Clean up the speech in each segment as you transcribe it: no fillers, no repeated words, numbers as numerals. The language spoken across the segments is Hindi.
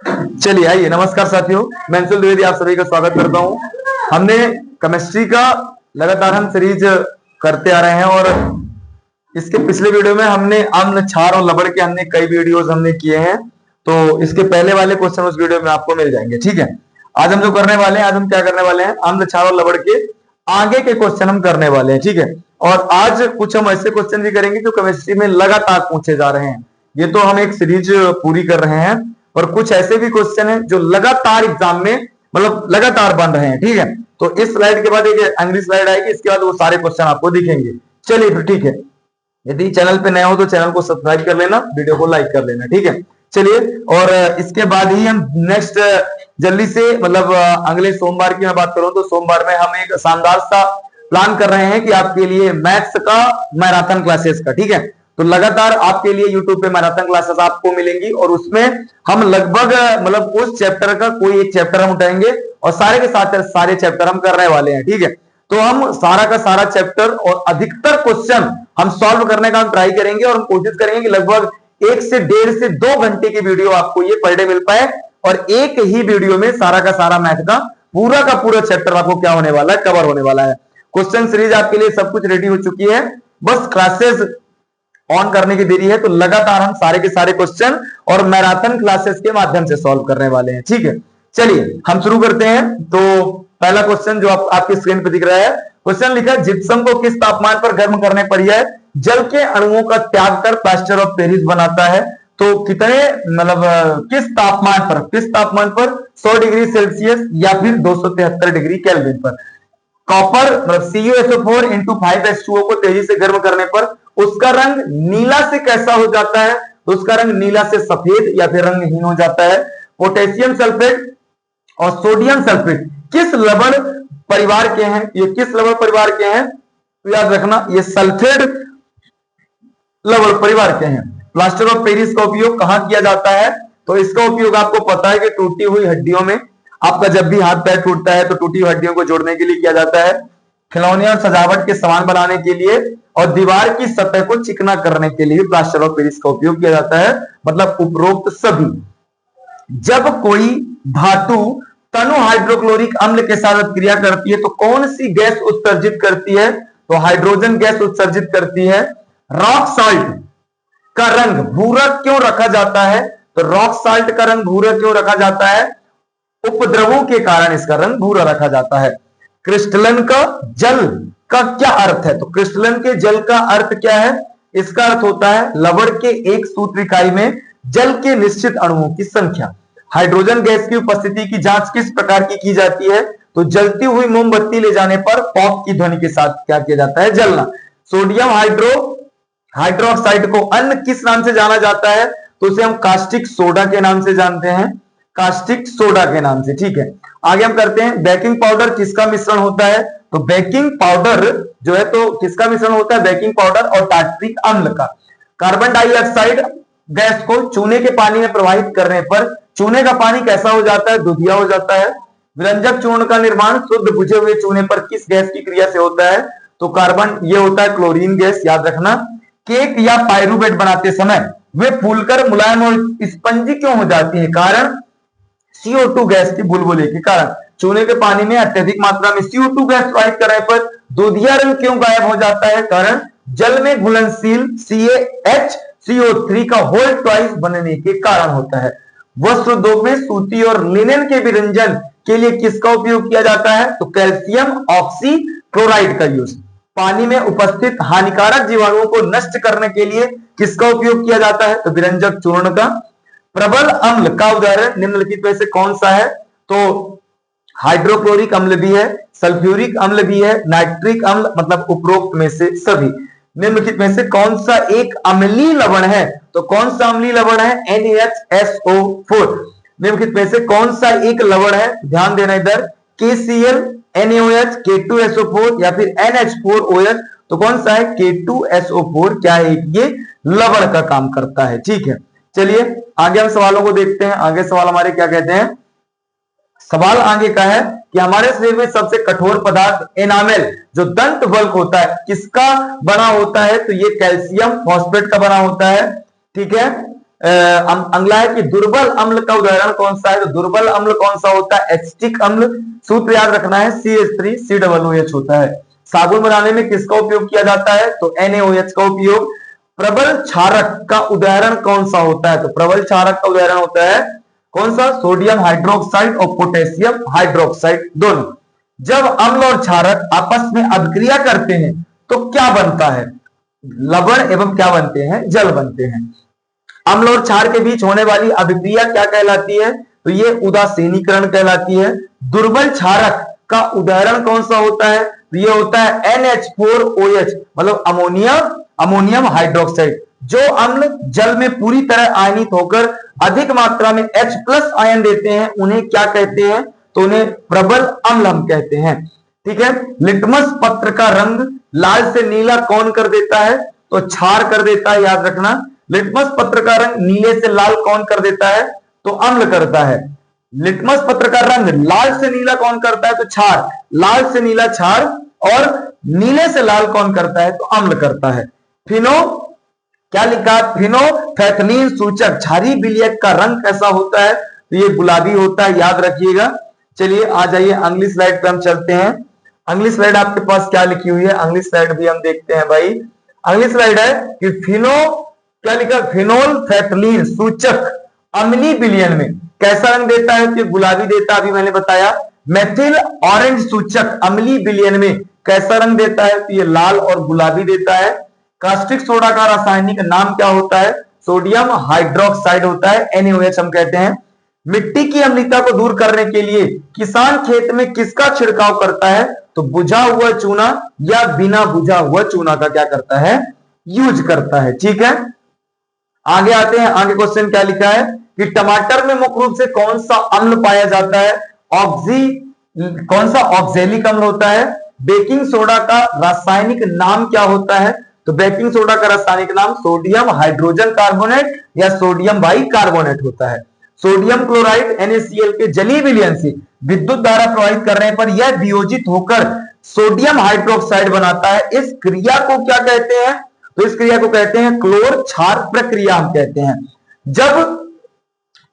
चलिए आइए, नमस्कार साथियों, मैं अंशुल द्विवेदी आप सभी का स्वागत करता हूं। हमने केमिस्ट्री का लगातार हम सीरीज करते आ रहे हैं और इसके पिछले वीडियो में हमने अम्ल, क्षार और लवण के हमने कई वीडियोस हमने किए हैं, तो इसके पहले वाले क्वेश्चन उस वीडियो में आपको मिल जाएंगे। ठीक है, आज हम जो करने वाले हैं, आज हम क्या करने वाले हैं, अम्ल, क्षार और लवण के आगे के क्वेश्चन हम करने वाले हैं। ठीक है, और आज कुछ हम ऐसे क्वेश्चन भी करेंगे जो केमिस्ट्री में लगातार पूछे जा रहे हैं। ये तो हम एक सीरीज पूरी कर रहे हैं और कुछ ऐसे भी क्वेश्चन हैं जो लगातार एग्जाम में मतलब लगातार बन रहे हैं। ठीक है, तो इस स्लाइड के बाद एक अगली स्लाइड आएगी, इसके बाद वो सारे क्वेश्चन आपको दिखेंगे। चलिए फिर ठीक है, यदि चैनल पे नए हो तो चैनल को सब्सक्राइब कर लेना, वीडियो को लाइक कर लेना। ठीक है, चलिए, और इसके बाद ही हम नेक्स्ट जल्दी से मतलब अगले सोमवार की मैं बात करूं तो सोमवार में हम एक शानदार सा प्लान कर रहे हैं कि आपके लिए मैथ्स का मैराथन क्लासेस का। ठीक है, तो लगातार आपके लिए यूट्यूब पे मैराथन क्लासेस आपको मिलेंगी और उसमें हम लगभग मतलब उस चैप्टर का कोई एक चैप्टर हम उठाएंगे और सारे के सारे चैप्टर हम करने वाले हैं। ठीक है, तो हम सारा का सारा चैप्टर और अधिकतर क्वेश्चन हम सॉल्व करने का हम ट्राई करेंगे और हम कोशिश करेंगे कि लगभग 1 से 1.5 से 2 घंटे की वीडियो आपको ये पर डे मिल पाए और एक ही वीडियो में सारा का सारा मैथ का पूरा चैप्टर आपको क्या होने वाला है, कवर होने वाला है। क्वेश्चन सीरीज आपके लिए सब कुछ रेडी हो चुकी है, बस क्लासेस ऑन करने की देरी है। तो लगातार हम सारे के सारे क्वेश्चन और मैराथन क्लासेस के माध्यम से सॉल्व करने वाले हैं। ठीक है, चलिए हम शुरू करते हैं। तो पहला क्वेश्चन जो आपकी स्क्रीन पर दिख रहा है, क्वेश्चन लिखा है जिप्सम को किस तापमान पर गर्म करने पर यह जल के अणुओं का त्याग कर प्लास्टर ऑफ पेरिस बनाता है। तो कितने मतलब किस तापमान पर 100 डिग्री सेल्सियस या फिर 273 डिग्री केल्विन पर कॉपर मतलब CuSO4 इंटू 5H2O को तेजी से गर्म करने पर उसका रंग नीला से कैसा हो जाता है। तो उसका रंग नीला से सफेद या फिर रंगहीन हो जाता है। पोटेशियम सल्फेट और सोडियम सल्फेट किस लवण परिवार के हैं, ये किस लवण परिवार के हैं, तो याद रखना ये सल्फेट लवण परिवार के हैं। प्लास्टर ऑफ पेरिस का उपयोग कहां किया जाता है, तो इसका उपयोग आपको पता है कि टूटी हुई हड्डियों में, आपका जब भी हाथ पैर टूटता है तो टूटी हुई हड्डियों को जोड़ने के लिए किया जाता है, खिलौने और सजावट के सामान बनाने के लिए और दीवार की सतह को चिकना करने के लिए प्लास्टर ऑफ पेरिस का उपयोग किया जाता है। मतलब उपरोक्त सभी। जब कोई धातु तनु हाइड्रोक्लोरिक अम्ल के साथ क्रिया करती है तो कौन सी गैस उत्सर्जित करती है, तो हाइड्रोजन गैस उत्सर्जित करती है। रॉक साल्ट का रंग भूरा क्यों रखा जाता है, तो रॉक साल्ट का रंग भूरा क्यों रखा जाता है, उपद्रवों के कारण इसका रंग भूरा रखा जाता है। क्रिस्टलन का जल का क्या अर्थ है, तो क्रिस्टलन के जल का अर्थ क्या है, इसका अर्थ होता है लवण के एक सूत्र इकाई में जल के निश्चित अणुओं की संख्या। हाइड्रोजन गैस की उपस्थिति की जांच किस प्रकार की जाती है, तो जलती हुई मोमबत्ती ले जाने पर पॉप की ध्वनि के साथ क्या किया जाता है, जलना। सोडियम हाइड्रोक्साइड को अन्य किस नाम से जाना जाता है, तो उसे हम कास्टिक सोडा के नाम से जानते हैं, कास्टिक सोडा के नाम से। ठीक है, आगे हम करते हैं। बेकिंग पाउडर किसका मिश्रण होता है, तो बेकिंग पाउडर जो है तो किसका मिश्रण होता है, बेकिंग पाउडर और टार्टरिक अम्ल का। कार्बन डाइऑक्साइड गैस को चूने के पानी में प्रवाहित करने पर चूने का पानी कैसा हो जाता है, दुधिया हो जाता है। व्यंजक चूर्ण का निर्माण शुद्ध बुझे हुए चूने पर किस गैस की क्रिया से होता है, तो कार्बन ये होता है क्लोरीन गैस, याद रखना। केक या पायरुवेट बनाते समय वे फूलकर मुलायम और स्पंजी क्यों हो जाती है, कारण CO2 गैस की बुलबुले के कारण। चूने के पानी में अत्यधिक मात्रा में CO2 गैस प्रवाहित करने पर दूधिया रंग क्यों गायब हो जाता है, कारण जल में घुलनशील CaHCO3 का होल ट्वाइस बनने के कारण होता है। वस्त्र उद्योग में सूती और लिनेन के विरंजन के लिए किसका उपयोग किया जाता है, तो कैल्शियम ऑक्सीक्लोराइड का यूज। पानी में उपस्थित हानिकारक जीवाणुओं को नष्ट करने के लिए किसका उपयोग किया जाता है, तो विरंजक चूर्ण का। प्रबल अम्ल का उदाहरण निम्नलिखित में से कौन सा है, तो हाइड्रोक्लोरिक अम्ल भी है, सल्फ्यूरिक अम्ल भी है, नाइट्रिक अम्ल, मतलब उपरोक्त में से सभी। निम्नलिखित में से कौन सा एक अम्लीय लवण है, तो कौन सा अम्लीय लवण है, NaHSO4। निम्नलिखित में से कौन सा एक लवण है, ध्यान देना इधर, KCl, NaOH, K2SO4 या फिर NH4OH, तो कौन सा है, K2SO4 क्या है, ये लवण का काम करता है। ठीक है, चलिए आगे हम सवालों को देखते हैं। आगे सवाल हमारे क्या कहते हैं, सवाल आगे का है कि हमारे शरीर में सबसे कठोर पदार्थ एनामेल जो दंत बल्क होता है किसका बना होता है, तो ये कैल्शियम फॉस्फेट का बना होता है। ठीक है, अगला है कि दुर्बल अम्ल का उदाहरण कौन सा है? तो दुर्बल अम्ल कौन सा होता है? एसिटिक अम्ल। सूत्र याद रखना है CH3COOH होता है। साबुन बनाने में किसका उपयोग किया जाता है? तो NaOH का उपयोग। प्रबल क्षारक का उदाहरण कौन सा होता है? तो प्रबल क्षारक का उदाहरण होता है कौन सा? सोडियम हाइड्रोक्साइड और पोटेशियम हाइड्रोक्साइड दोनों। जब अम्ल और क्षारक आपस में अभिक्रिया करते हैं तो क्या बनता है? लवण एवं क्या बनते हैं? जल बनते हैं। अम्ल और क्षार के बीच होने वाली अभिक्रिया क्या कहलाती है? तो ये उदासीनीकरण कहलाती है। दुर्बल क्षारक का उदाहरण कौन सा होता है? तो ये होता है NH4OH, मतलब अमोनियम हाइड्रोक्साइड। जो अम्ल जल में पूरी तरह आयनित होकर अधिक मात्रा में H+ आयन देते हैं उन्हें क्या कहते हैं? तो उन्हें प्रबल अम्ल हम कहते हैं। ठीक है। लिटमस पत्र का रंग लाल से नीला कौन कर देता है? तो क्षार कर देता है, याद रखना। लिटमस पत्र का रंग नीले से लाल कौन कर देता है? तो अम्ल करता है। लिटमस पत्र का रंग लाल से नीला कौन करता है? तो क्षार। लाल से नीला क्षार, और नीले से लाल कौन करता है? तो अम्ल करता है। फिनो क्या लिखा है? फिनोफैथलीन सूचक क्षारीय विलयक का रंग कैसा होता है? तो ये गुलाबी होता है, याद रखिएगा। चलिए आ जाइए अगली स्लाइड पे हम चलते हैं। अगली स्लाइड आपके पास क्या लिखी हुई है? अगली स्लाइड भी हम देखते हैं भाई। अगली स्लाइड है कि क्या लिखा? फिनोलफैथलीन सूचक अम्लीय विलयन में कैसा रंग देता है? तो गुलाबी देता है, अभी मैंने बताया। मेथिल ऑरेंज सूचक अम्लीय विलयन में कैसा रंग देता है? तो ये लाल और गुलाबी देता है। कास्टिक सोडा का रासायनिक नाम क्या होता है? सोडियम हाइड्रोक्साइड होता है, NaOH हम कहते हैं। मिट्टी की अम्लता को दूर करने के लिए किसान खेत में किसका छिड़काव करता है? तो बुझा हुआ चूना या बिना बुझा हुआ चूना का क्या करता है? यूज करता है। ठीक है, आगे आते हैं। आगे क्वेश्चन क्या लिखा है कि टमाटर में मुख्य रूप से कौन सा अम्ल पाया जाता है? कौन सा ऑक्जेलिक अम्ल होता है। बेकिंग सोडा का रासायनिक नाम क्या होता है? तो बेकिंग सोडा का रासायनिक नाम सोडियम हाइड्रोजन कार्बोनेट या सोडियम बाइकार्बोनेट होता है। सोडियम क्लोराइड NaCl के जलीय विलयन से विद्युत धारा प्रवाहित करने पर यह वियोजित होकर सोडियम हाइड्रोक्साइड बनाता है। इस क्रिया को क्या कहते हैं? तो इस क्रिया को कहते हैं क्लोर क्षार प्रक्रिया हम कहते हैं। जब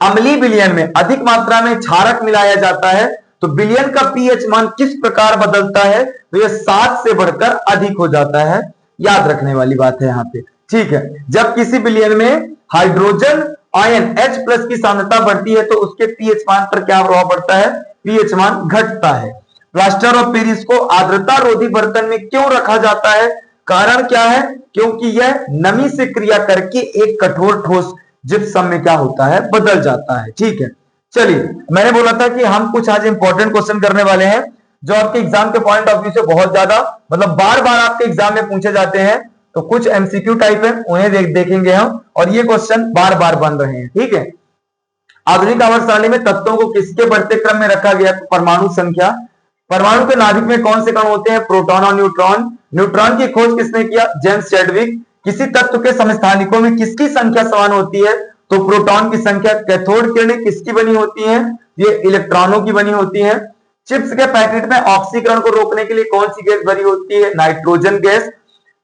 अम्लीय विलयन में अधिक मात्रा में क्षारक मिलाया जाता है तो विलयन का पीएच मान किस प्रकार बदलता है? तो यह 7 से बढ़कर अधिक हो जाता है। याद रखने वाली बात है यहां पे। ठीक है, जब किसी विलयन में हाइड्रोजन आयन H+ की सांद्रता बढ़ती है तो उसके पीएच मान पर क्या प्रभाव पड़ता है? पीएच मान घटता है। प्लास्टर ऑफ पेरिस को आर्द्रता रोधी बर्तन में क्यों रखा जाता है? कारण क्या है? क्योंकि यह नमी से क्रिया करके एक कठोर ठोस जिप्सम में क्या होता है? बदल जाता है। ठीक है, चलिए मैंने बोला था कि हम कुछ आज इंपॉर्टेंट क्वेश्चन करने वाले हैं जो आपके एग्जाम के पॉइंट ऑफ व्यू से बहुत ज्यादा मतलब बार बार आपके एग्जाम में पूछे जाते हैं। तो कुछ MCQ टाइप है, उन्हें देखेंगे हम, और ये क्वेश्चन बार बार बन रहे हैं। ठीक है, आधुनिक आवर्त सारणी में तत्वों को किसके बढ़ते क्रम में रखा गया? परमाणु संख्या। परमाणु के नाभिक में कौन से कण होते हैं? प्रोटॉन और न्यूट्रॉन। न्यूट्रॉन की खोज किसने किया? James Chadwick. किसी तत्व के समस्थानिकों में किसकी संख्या समान होती है? तो प्रोटॉन की संख्या। कैथोड किरणें किसकी बनी होती हैं? ये इलेक्ट्रॉनों की बनी होती हैं। चिप्स के पैकेट में ऑक्सीकरण को रोकने के लिए कौन सी गैस भरी होती है? Nitrogen gas.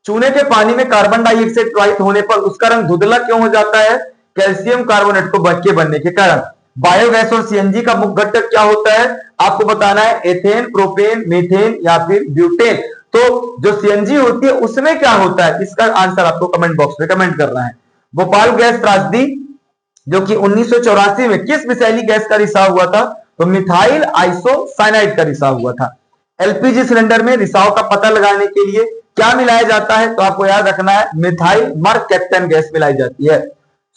चूने के पानी में कार्बन डाइऑक्साइड प्रवाहित होने पर उसका रंग धुंधला क्यों हो जाता है? कैल्शियम कार्बोनेट को के बनने के कारण। बायोगैस और सीएनजी का मुख्य घटक क्या होता है? आपको बताना है एथेन, प्रोपेन, मीथेन या फिर ब्यूटेन। तो जो सीएनजी होती है उसमें क्या होता है? इसका आंसर आपको कमेंट बॉक्स में कमेंट करना है। भोपाल गैस त्रासदी जो कि 1984 में किस विषैली गैस का रिसाव हुआ था? तो मिथाइल आइसोसाइनाइड का रिसाव हुआ था। एलपीजी सिलेंडर में रिसाव का पता लगाने के लिए क्या मिलाया जाता है? तो आपको याद रखना है मिथाइल मरकैप्टन गैस मिलाई जाती है।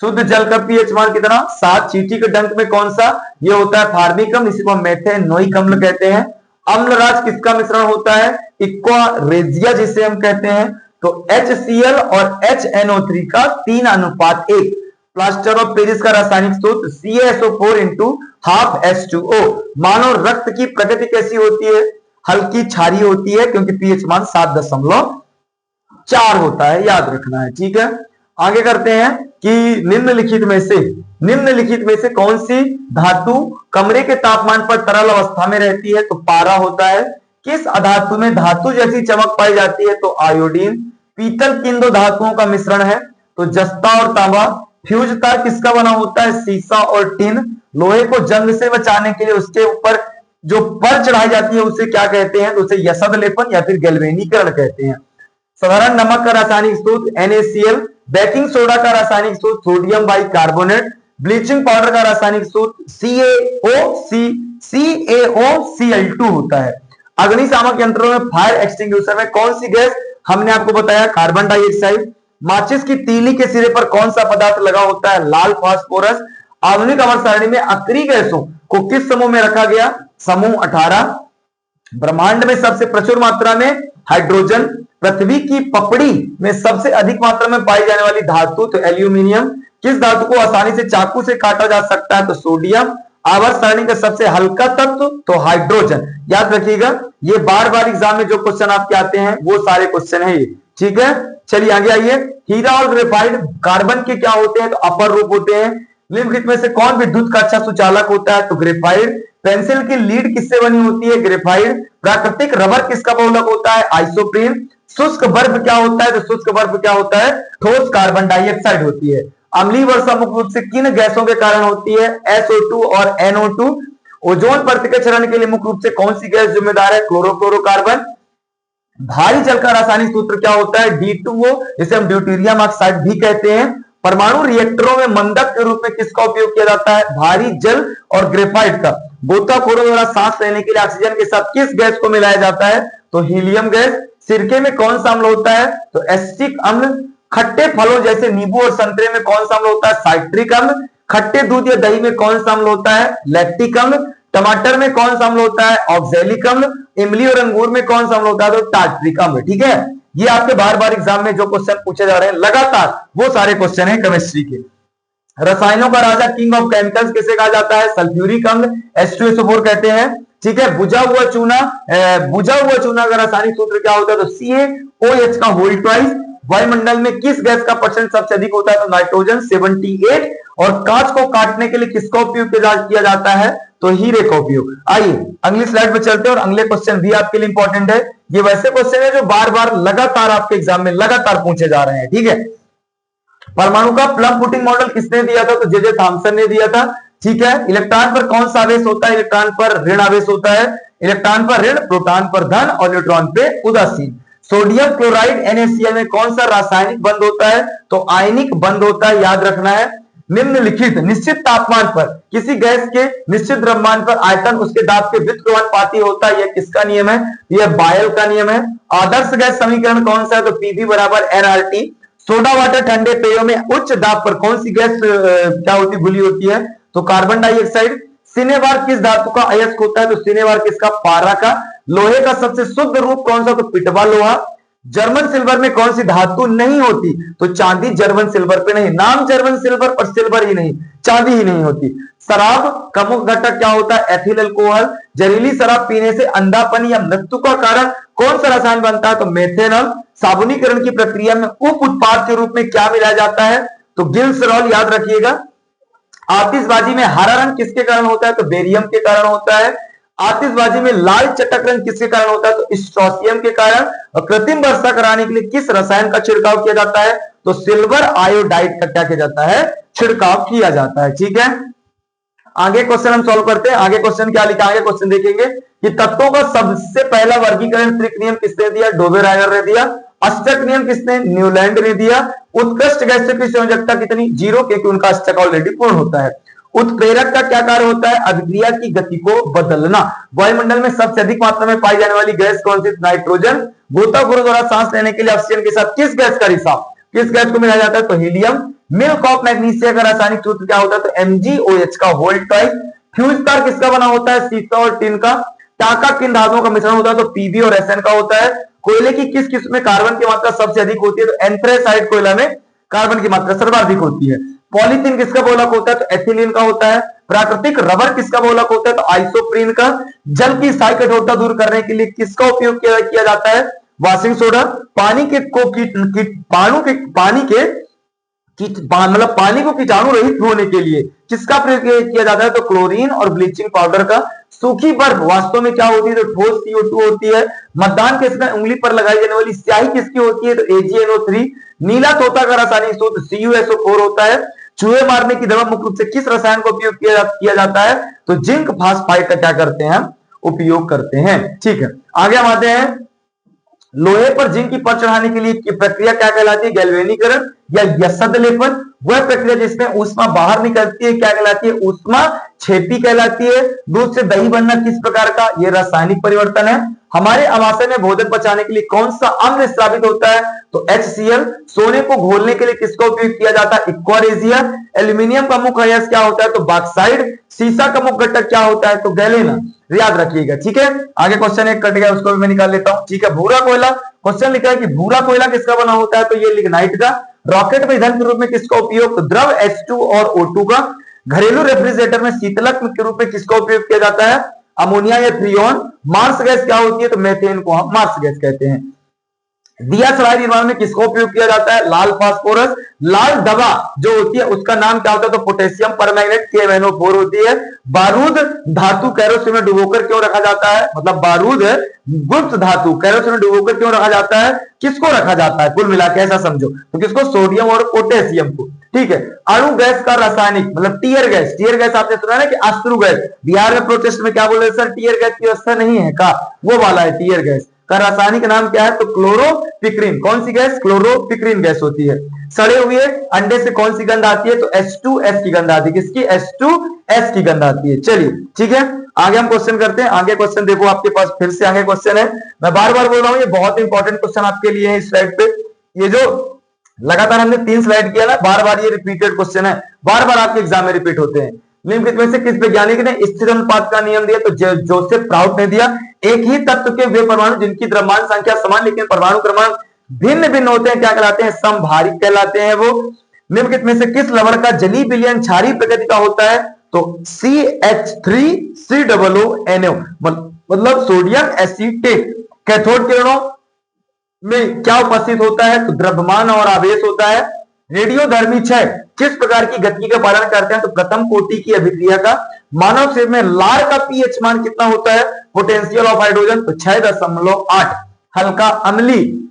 शुद्ध जल का पीएच मान कितना? 7। चींटी के डंक में कौन सा? ये होता है फार्मिक अम्ल, इसी को मेथेनोइक अम्ल कहते हैं। अम्लराज किसका मिश्रण होता है? इक्वारेजिया जिसे हम कहते हैं। तो HCl और HNO3 का 3:1। प्लास्टर ऑफ पेरिस का रासायनिक सूत्र CaSO4 × ½ H2O। मानव रक्त की प्रकृति कैसी होती है? हल्की क्षारीय होती है क्योंकि पीएच मान 7.4 होता है, याद रखना है। ठीक है, आगे करते हैं कि निम्नलिखित में से कौन सी धातु कमरे के तापमान पर तरल अवस्था में रहती है? तो पारा होता है। किस अधातु में धातु जैसी चमक पाई जाती है? तो आयोडीन। पीतल किन दो धातुओं का मिश्रण है? तो जस्ता और तांबा। फ्यूज तार किसका बना होता है? सीसा और टिन। लोहे को जंग से बचाने के लिए उसके ऊपर जो पर चढ़ाई जाती है उसे क्या कहते हैं? तो उसे यसद लेपन या फिर गैल्वेनीकरण कहते हैं। साधारण नमक का रासायनिक सूत्र NaCl, बेकिंग सोडा का रासायनिक सूत्र सोडियम बाइकार्बोनेट, ब्लीचिंग पाउडर का रासायनिक सूत्र CaOCl2 होता है। अग्निशामक यंत्रों में फायर एक्सटिंग्विशर में कौन सी गैस? हमने आपको बताया कार्बन डाइऑक्साइड। माचिस की तीली के सिरे पर कौन सा पदार्थ लगा होता है? लाल फास्फोरस। आधुनिक अमर सारणी में अक्रिय गैसों को किस समूह में रखा गया? समूह 18। ब्रह्मांड में सबसे प्रचुर मात्रा में हाइड्रोजन। पृथ्वी की पपड़ी में सबसे अधिक मात्रा में पाई जाने वाली धातु तो एल्यूमिनियम। किस धातु को आसानी से चाकू से काटा जा सकता है? तो सोडियम। आवर्त सारणी का सबसे हल्का तत्व तो हाइड्रोजन। याद रखिएगा, ये बार बार एग्जाम में जो क्वेश्चन आपके आते हैं वो सारे क्वेश्चन है ये, ठीक है। चलिए आगे आइए। हीरा और ग्रेफाइट कार्बन के क्या होते हैं? तो अपर रूप होते हैं। निम्नलिखित में से कौन विद्युत का अच्छा सुचालक होता है? तो ग्रेफाइट। पेंसिल की लीड किससे बनी होती है? ग्रेफाइट। प्राकृतिक रबर किसका बहुलक होता है? आइसोप्रीन। शुष्क बर्फ क्या होता है? तो शुष्क बर्फ क्या होता है? ठोस कार्बन डाइऑक्साइड होती है। अम्लीय वर्षा मुख्य रूप से किन गैसों के कारण होती है? SO2 और NO2। ओजोन परत के क्षरण के लिए मुख्य रूप से कौन सी गैस जिम्मेदार है? क्लोरोफ्लोरोकार्बन। भारी जल का रासायनिक सूत्र क्या होता है? D2O, जिसे हम ड्यूटेरियम ऑक्साइड भी कहते हैं। परमाणु रिएक्टरों में मंदक के रूप में किसका उपयोग किया जाता है? भारी जल और ग्रेफाइट का। गोताखोरों द्वारा सांस लेने के लिए ऑक्सीजन के साथ किस गैस को मिलाया जाता है? तो हीलियम गैस। सिरके में कौन सा अम्ल होता है? तो एसिटिक अम्ल। खट्टे फलों जैसे नींबू और संतरे में कौन सा अम्ल होता है? साइट्रिक अम्ल। खट्टे दूध या दही में कौन सा अम्ल होता है? लैक्टिक अम्ल। टमाटर में कौन सा अम्ल होता है? ऑक्सैलिक अम्ल। इमली और अंगूर में कौन सा अम्ल होता है? तो टार्ट्रिक अम्ल, ठीक है। ये आपके बार बार एग्जाम में जो क्वेश्चन पूछे जा रहे हैं लगातार वो सारे क्वेश्चन है केमिस्ट्री के। रसायनों का राजा, किंग ऑफ केमिकल्स किसे कहा जाता है? सल्फ्यूरिक अम्ल, H2SO4 कहते हैं, ठीक है। बुझा हुआ चूना का रासायनिक सूत्र क्या होता है? तो CaOH का होल ट्वाइस। वायुमंडल में किस गैस का परसेंट सबसे अधिक होता है? तो नाइट्रोजन 78। और कांच को काटने के लिए किसका उपयोग किया जाता है? तो हीरे का उपयोग। आइए अगली स्लाइड पर चलते हैं और अगले क्वेश्चन भी आपके लिए इंपॉर्टेंट है। ये वैसे क्वेश्चन है जो बार बार लगातार आपके एग्जाम में लगातार पूछे जा रहे हैं, ठीक है। परमाणु का प्लम पुडिंग मॉडल किसने दिया था? तो जे थॉमसन ने दिया था, ठीक है। इलेक्ट्रॉन पर कौन सा आवेश होता है? इलेक्ट्रॉन पर ऋण आवेश होता है। इलेक्ट्रॉन पर ऋण, प्रोटॉन पर धन और न्यूट्रॉन पे उदासीन। सोडियम क्लोराइड NaCl में कौन सा रासायनिक बंध होता है? तो आयनिक बंध होता है, याद रखना है। निम्नलिखित निश्चित तापमान पर किसी गैस के निश्चित द्रव्यमान पर आयतन उसके दाब के व्युत्क्रमानुपाती होता है, यह किसका नियम है? यह बायल का नियम है। आदर्श गैस समीकरण कौन सा है? तो Pv बराबर nRT। सोडा वाटर ठंडे पेयों में उच्च दाब पर कौन सी गैस क्या होती घुली होती है? तो कार्बन डाइऑक्साइड। सिनेबार किस धातु का अयस्क होता है? तो सिनेबार किसका? पारा का। लोहे का सबसे शुद्ध रूप कौन सा? तो पिटवा लोहा। जर्मन सिल्वर में कौन सी धातु नहीं होती? तो चांदी जर्मन सिल्वर पे नहीं। नाम जर्मन सिल्वर पर सिल्वर ही नहीं, चांदी ही नहीं होती। शराब का मुख्य घटक क्या होता है? Ethyl alcohol. जहरीली शराब पीने से अंधापन या मृत्यु का कारण कौन सा रसायन बनता है? तो मेथेनॉल। साबुनीकरण की प्रक्रिया में उप उत्पाद के रूप में क्या मिलाया जाता है? तो ग्लिसरॉल, याद रखिएगा। आतिशबाजी में हरा रंग किसके कारण होता है? तो बेरियम के कारण होता है। आतिशबाजी में लाल चटक रंग किसके कारण होता है? तो स्ट्रोसियम के कारण। और कृत्रिम वर्षा कराने के लिए किस रसायन का छिड़काव किया जाता है? तो सिल्वर आयोडाइड का क्या किया जाता है? छिड़काव किया जाता है, ठीक है। आगे क्वेश्चन हम सॉल्व करते हैं। आगे क्वेश्चन क्या लिखा? आगे क्वेश्चन देखेंगे कि तत्वों का सबसे पहला वर्गीकरण त्रिक नियम किसने दिया? डोबेरायर ने दिया। अष्टक नियम किसने? न्यूलैंड ने दिया। उत्कृष्ट गैसों की संयोजकता कितनी? 0, क्योंकि उनका अष्टक ऑलरेडी पूर्ण होता है। उत्प्रेरक का क्या कार्य होता है? अभिक्रिया की गति को बदलना। वायुमंडल में सबसे अधिक मात्रा में पाई जाने वाली गैस कौन सी? नाइट्रोजन। गोताखोरों द्वारा सांस लेने के लिए ऑक्सीजन के साथ किस गैस का रिसाव, किस गैस को मिलाया जाता है? तो हीलियम। मिल्क ऑफ मैग्नीशिया का रासायनिक सूत्र क्या होता है? तो MgOH का होल ट्वाइस। फ्यूज तार किसका बना होता है? सीसा और टिन का। टाका किन धातुओं का मिश्रण होता है? तो Pb और Sn का होता है। कोयले की किस किस्म में कार्बन की मात्रा सबसे अधिक होती है? तो एंथ्रेसाइट कोयला में कार्बन की मात्रा सर्वाधिक होती है। पॉलीथीन किसका बहुलक होता है? तो एथिलीन का होता है। प्राकृतिक रबर किसका बहुलक होता है? तो आइसोप्रीन का। जल की स्थायी कठोरता दूर करने के लिए किसका उपयोग किया जाता है? Washing soda. पानी को कीटाणु रहित होने के लिए किसका प्रयोग किया जाता है? तो क्लोरीन और ब्लीचिंग पाउडर का। सूखी बर्फ वास्तव में क्या होती है? तो ठोस CO2 होती है। मतदान के समय उंगली पर लगाई जाने वाली स्याही किसकी होती है? तो AgNO3। नीला तोता का रासायनिक सूत्र CuSO4 होता है। चूहे मारने की दवा मुख्य रूप से किस रसायन का उपयोग किया जाता है? तो जिंक फास्फाइड का क्या करते हैं हम? उपयोग करते हैं। ठीक है, आगे हम आते हैं। लोहे पर जिंक की परत चढ़ाने के लिए की प्रक्रिया क्या कहलाती है? गैल्वेनीकरण या यसद लेपन। वह प्रक्रिया जिसमें ऊष्मा बाहर निकलती है क्या कहलाती है? ऊष्मा छेपी कहलाती है। दूध से दही बनना किस प्रकार का? यह रासायनिक परिवर्तन है। हमारे आमाशय में भोजन पचाने के लिए कौन सा अम्ल स्रावित होता है? तो HCl। सोने को घोलने के लिए किसका उपयोग किया जाता है? इक्वारेजिया। एल्यूमिनियम का मुख्य अयस्क क्या होता है? तो बॉक्साइड। सीसा का मुख्य घटक क्या होता है? तो गैलेना। याद रखिएगा। ठीक है, आगे क्वेश्चन एक कट गया, उसको भी मैं निकाल लेता हूं। ठीक है, भूरा कोयला। क्वेश्चन लिखा है कि भूरा कोयला किसका बना होता है? तो ये लिग्नाइट का। रॉकेट में ईंधन के रूप में किसका उपयोग? तो द्रव H2 और O2 का। घरेलू रेफ्रिजरेटर में शीतलक के रूप में किसका उपयोग किया जाता है? अमोनिया या फ्रियोन। मार्स गैस क्या होती है? तो मेथेन को हम मार्स गैस कहते हैं। दिया सराय निर्माण में किसका उपयोग किया जाता है? लाल फास्फोरस। लाल दवा जो होती है उसका नाम क्या होता है? तो पोटेशियम परमैंगनेट KMnO4 होती है। बारूद धातु केरोसिन में डुबोकर क्यों रखा जाता है? मतलब बारूद गुप्त धातु केरोसिन में डुबोकर क्यों रखा जाता है? किसको रखा जाता है? कुल मिलाकर ऐसा समझो, तो किसको? सोडियम और पोटेशियम को। ठीक है, अणु गैस का रासायनिक मतलब टीयर गैस। टीयर गैस आपने सुना है कि अश्रु गैस। बिहार में प्रोटेस्ट में क्या बोले सर? टीयर गैस की व्यवस्था नहीं है का? वो वाला है टीयर गैस का रासायनिक नाम क्या है? तो क्लोरोपिक्रीन। कौन सी गैस? क्लोरोपिक्रीन गैस होती है। सड़े हुए अंडे से कौन सी गंध आती है? तो H2S की गंध आती है। किसकी? H2S की गंध आती है। चलिए ठीक है, आगे हम क्वेश्चन करते हैं। आगे क्वेश्चन देखो आपके पास फिर से आगे क्वेश्चन है। मैं बार बार बोल रहा हूं, ये बहुत इंपॉर्टेंट क्वेश्चन आपके लिए है। इस स्लाइड पे ये जो लगातार हमने 3 स्लाइड किया ना, बार बार ये रिपीटेड क्वेश्चन है, बार बार आपके एग्जाम में रिपीट होते हैं। निम्नलिखित में से किस वैज्ञानिक ने स्थिर अनुपात का नियम दिया? तो जोसेफ प्राउट ने दिया। एक ही तत्व के वे परमाणु जिनकी द्रव्यमान संख्या समान लेकिन परमाणु क्रमांक भिन्न भिन्न होते हैं क्या कहलाते हैं? समभारित कहलाते हैं वो। निम्नलिखित में से किस लवण का जलीय विलयन क्षारीय प्रकृति का होता है? तो CH3COO मतलब सोडियम एसीटेट। कैथोड किरणों में क्या उपस्थित होता है? तो द्रव्यमान और आवेश होता है। रेडियोधर्मी क्षय किस प्रकार की गति का पालन करते हैं? तो प्रथम कोटि की अभिक्रिया का। मानव शरीर में लार का पीएच मान कितना होता है? पोटेंशियल ऑफ हाइड्रोजन तो 6.8। हल्का अम्ली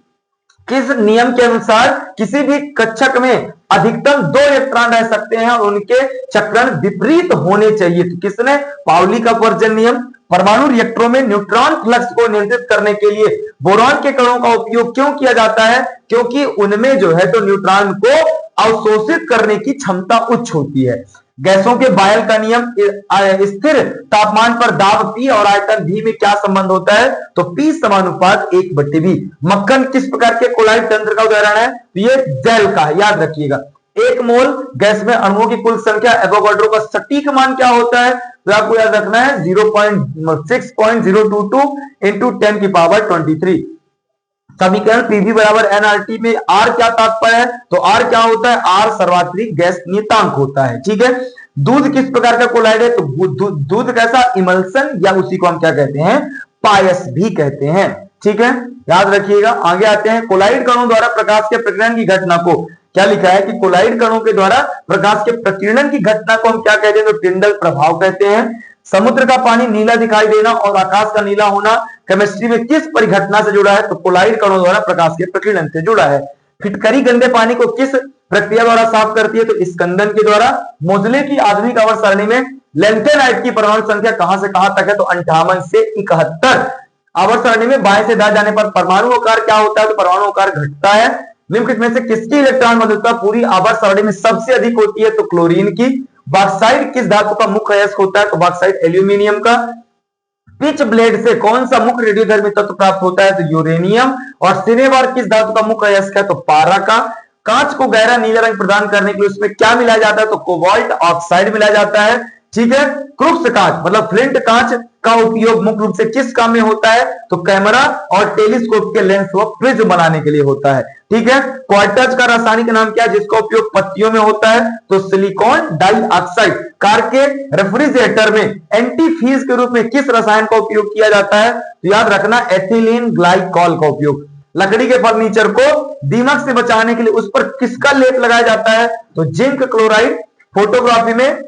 किस नियम के अनुसार किसी भी कक्षक में अधिकतम 2 इलेक्ट्रॉन रह सकते हैं और उनके चक्रण विपरीत होने चाहिए? तो किसने? पाउली का अपवर्जन नियम। परमाणु रिएक्टरों में न्यूट्रॉन फ्लक्स को नियंत्रित करने के लिए बोरॉन के कणों का उपयोग क्यों किया जाता है? क्योंकि उनमें जो है तो न्यूट्रॉन को अवशोषित करने की क्षमता उच्च होती है। गैसों के बायल का नियम। स्थिर तापमान पर दाब P और आयतन V में क्या संबंध होता है? तो P समानुपात 1/V। मक्खन किस प्रकार के कोलाइड तंत्र का उदाहरण है? तो ये जेल का, याद रखिएगा। 1 मोल गैस में अणुओं की कुल संख्या एवोगाड्रो का सटीक मान क्या होता है? तो आपको याद रखना है 0.6022 इंटू 10⁻23। समीकरण पीवी बराबर एनआरटी में आर क्या तात्पर्य है? तो आर क्या होता है? आर सर्वात्रिक गैस नियतांक होता है। ठीक है, दूध किस प्रकार का कोलाइड है? तो दूध कैसा? इमल्सन, या उसी को हम क्या कहते हैं? पायस भी कहते हैं। ठीक है, याद रखिएगा। आगे आते हैं। कोलाइड कणों द्वारा प्रकाश के प्रकीर्णन की घटना को क्या लिखा है? कि कोलाइड कणों के द्वारा प्रकाश के प्रकीर्णन की घटना को हम क्या कहते हैं? तो टिंडल प्रभाव कहते हैं। समुद्र का पानी नीला दिखाई देना और आकाश का नीला होना केमिस्ट्री में किस परिघटना से जुड़ा है? तो कोलाइड कणों द्वारा प्रकाश के प्रकीर्णन से जुड़ा है। फिटकरी गंदे पानी को किस प्रक्रिया द्वारा साफ करती है? तो स्कंदन के द्वारा। मोजले की आधुनिक आवर्त सारणी में लेंथेनाइट की परमाणु संख्या कहां से कहां तक है? तो 58 से 71। आवर्त सारणी में बाएं से दाएं जाने पर परमाणु आकार क्या होता है? तो परमाणु आकार घटता है। निम्नलिखित में से किसकी इलेक्ट्रॉन मौजूदता पूरी आवर्त सारणी में सबसे अधिक होती है? तो क्लोरीन की। बॉक्साइट किस धातु का मुख्य अयस्क होता है? तो बॉक्साइट एल्यूमिनियम का। पिच ब्लेड से कौन सा मुख्य रेडियोधर्मी तत्व प्राप्त होता है? तो यूरेनियम। और सिनेबार किस धातु का मुख्य अयस्क है? तो पारा का। कांच को गहरा नीला रंग प्रदान करने के लिए उसमें क्या मिलाया जाता है? तो कोबाल्ट ऑक्साइड मिलाया जाता है। ठीक है, क्रुक्स कांच मतलब फ्लिंट कांच का उपयोग मुख्य रूप से किस काम में होता है? तो कैमरा और टेलीस्कोप के लेंस व प्रिज्म बनाने के लिए होता है। ठीक है, क्वार्टज का रासायनिक नाम क्या है जिसका उपयोग पत्तियों में होता है? तो सिलिकॉन डाइऑक्साइड। कार के रेफ्रिजरेटर में एंटीफीज के रूप में किस रसायन का उपयोग किया जाता है? तो याद रखना एथिलीन ग्लाइकॉल का उपयोग। लकड़ी के फर्नीचर को दीमक से बचाने के लिए उस पर किसका लेप लगाया जाता है? तो जिंक क्लोराइड। फोटोग्राफी में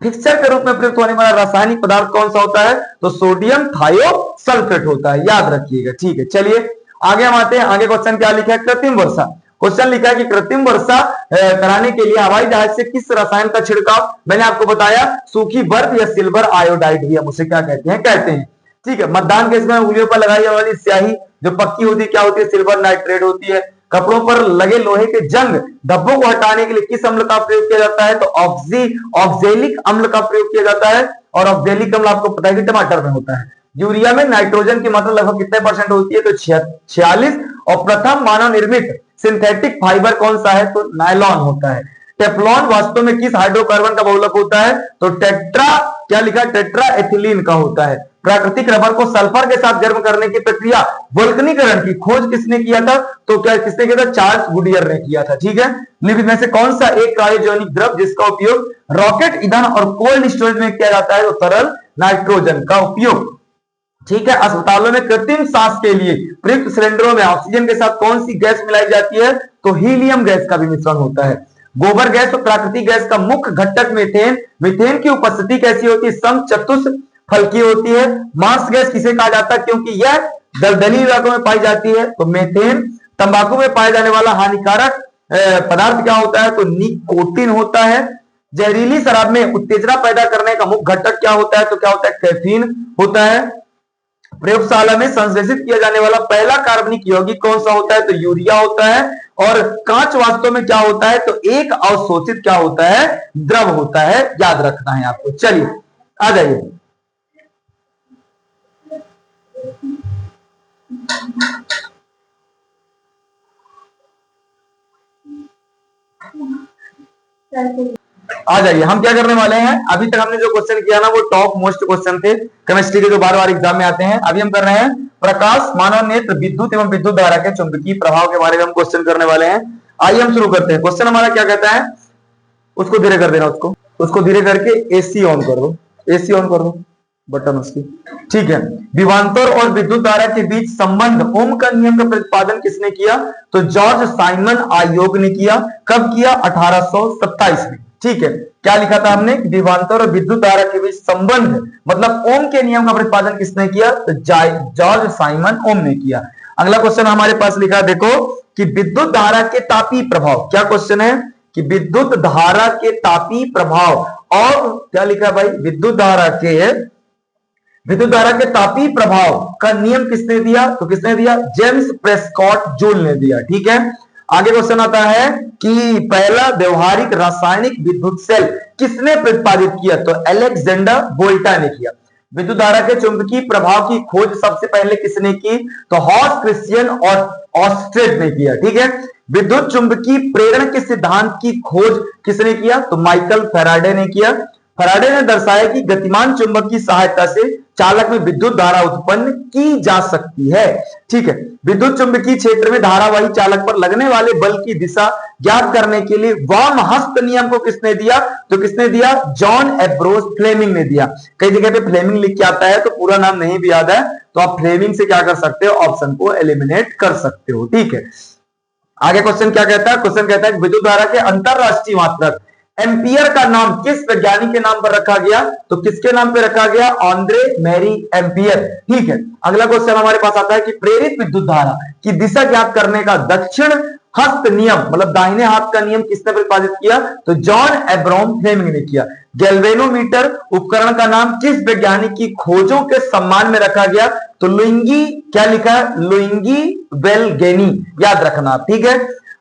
फिक्सचर के रूप में प्रयुक्त होने वाला रासायनिक पदार्थ कौन सा होता है? तो सोडियम थायोसल्फेट होता है, याद रखिएगा। ठीक है, चलिए आगे हम आते हैं। आगे क्वेश्चन क्या लिखा है? कृत्रिम वर्षा। क्वेश्चन लिखा है कि कृत्रिम वर्षा कराने के लिए हवाई जहाज से किस रसायन का छिड़काव, मैंने आपको बताया सूखी बर्फ या सिल्वर आयोडाइड भी हम उसे क्या कहते हैं। ठीक है, मतदान केस में उंगलियों पर लगाई जाने वाली स्याही जो पक्की होती है क्या होती है, सिल्वर नाइट्रेट होती है। कपड़ों पर लगे लोहे के जंग धब्बों को हटाने के लिए किस अम्ल का प्रयोग किया जाता है, तो ऑक्जेलिक अम्ल का प्रयोग किया जाता है। और ऑक्जेलिक अम्ल आपको पता है कि टमाटर में होता है। यूरिया में नाइट्रोजन की मात्रा लगभग कितने परसेंट होती है, तो 46। और प्रथम मानव निर्मित सिंथेटिक फाइबर कौन सा है, तो नायलॉन होता है। टेफ्लॉन वास्तव में किस हाइड्रोकार्बन का बहुलक होता है, तो क्या लिखा, टेट्रा एथिलीन का होता है। प्राकृतिक रबर को सल्फर के साथ गर्म करने की प्रक्रिया वल्कनीकरण की खोज किसने किया था, तो क्या किसने किया था, चार्ल्स गुडियर ने किया था। ठीक है, निम्न में से कौन सा एक क्रायोजेनिक द्रव जिसका उपयोग रॉकेट ईंधन और कोल्ड स्टोरेज में किया जाता है, तो तरल नाइट्रोजन का उपयोग। ठीक है, अस्पतालों में कृत्रिम सांस के लिए प्रयुक्त सिलेंडरों में ऑक्सीजन के साथ कौन सी गैस मिलाई जाती है, तो हीलियम गैस का भी मिश्रण होता है। गोबर गैस और प्राकृतिक गैस का मुख्य घटक मीथेन, मीथेन की उपस्थिति कैसी होती है, समचतुष्फलकीय होती है। मार्स गैस किसे कहा जाता है, क्योंकि यह दलदली इलाकों में पाई जाती है, तो मीथेन। तंबाकू में पाए जाने वाला हानिकारक पदार्थ क्या होता है, तो निकोटीन होता है। जहरीली शराब में उत्तेजना पैदा करने का मुख्य घटक क्या होता है, तो क्या होता है, कैफीन होता है। प्रयोगशाला में संश्लेषित किया जाने वाला पहला कार्बनिक यौगिक कौन सा होता है, तो यूरिया होता है। और कांच वास्तव में क्या होता है, तो एक अवशोषित क्या होता है, द्रव होता है, याद रखना है आपको। चलिए आ जाइए, आ जाइए, हम क्या करने वाले हैं, अभी तक हमने जो क्वेश्चन किया ना वो टॉप मोस्ट क्वेश्चन थे केमिस्ट्री के जो बार बार एग्जाम में आते हैं। अभी हम कर रहे हैं प्रकाश, मानव नेत्र, विद्युत एवं विद्युत धारा के चुंबकीय प्रभाव के बारे में हम क्वेश्चन करने वाले हैं। आइए हम शुरू करते हैं। क्वेश्चन हमारा क्या कहता है, उसको धीरे कर देना, उसको धीरे करके एसी ऑन कर दो, एसी ऑन कर दो बटन उसकी। ठीक है, विभवांतर और विद्युत धारा के बीच संबंध ओम का नियम का प्रतिपादन किसने किया, तो जॉर्ज साइमन आयोग ने किया। कब किया, 1827 में। ठीक है, क्या लिखा था हमने, विभवांतर और विद्युत धारा के बीच संबंध मतलब ओम के नियम का प्रतिपादन किसने किया, तो जॉर्ज साइमन ओम ने किया। अगला क्वेश्चन हमारे पास लिखा, देखो कि विद्युत धारा के तापीय प्रभाव, क्या क्वेश्चन है कि विद्युत धारा के तापीय प्रभाव, और क्या लिखा भाई, विद्युत धारा के तापीय प्रभाव का नियम किसने दिया, तो किसने दिया, जेम्स प्रेस्कॉट जूल ने दिया। ठीक है, आगे क्वेश्चन आता है कि पहला व्यवहारिक रासायनिक विद्युत सेल किसने प्रतिपादित किया, तो अलेक्जेंडर वोल्टा ने किया। विद्युत धारा के चुंबकीय प्रभाव की खोज सबसे पहले किसने की, तो हॉस क्रिश्चियन और ऑस्ट्रेट ने किया। ठीक है, विद्युत चुंबकीय प्रेरण के सिद्धांत की खोज किसने किया, तो माइकल फैराडे ने किया। फैराडे ने दर्शाया कि गतिमान चुंबक की सहायता से चालक में विद्युत धारा उत्पन्न की जा सकती है। ठीक है, विद्युत चुंबकीय क्षेत्र में धारावाही चालक पर लगने वाले बल की दिशा ज्ञात करने के लिए वाम हस्त नियम को किसने दिया, तो किसने दिया, जॉन एम्ब्रोस फ्लेमिंग ने दिया। कई जगह पे फ्लेमिंग लिख के आता है तो पूरा नाम नहीं भी याद है, तो आप फ्लेमिंग से क्या कर सकते हो, ऑप्शन को एलिमिनेट कर सकते हो। ठीक है, आगे क्वेश्चन क्या कहता है, क्वेश्चन कहता है विद्युत धारा के अंतरराष्ट्रीय मात्रक एम्पियर का नाम किस वैज्ञानिक के नाम पर रखा गया, तो किसके नाम पे रखा गया, आंद्रे मैरी एम्पियर। ठीक है, अगला क्वेश्चन हमारे पास आता है कि प्रेरित विद्युत धारा की दिशा ज्ञात करने का दक्षिण हस्त नियम मतलब दाहिने हाथ का नियम किसने प्रतिपादित किया, तो जॉन एब्राम फ्लेमिंग ने किया। गैल्वेनोमीटर उपकरण का नाम किस वैज्ञानिक की खोजों के सम्मान में रखा गया, तो लुइंगी, क्या लिखा है, लुइंगी बेलगेनी, याद रखना। ठीक है,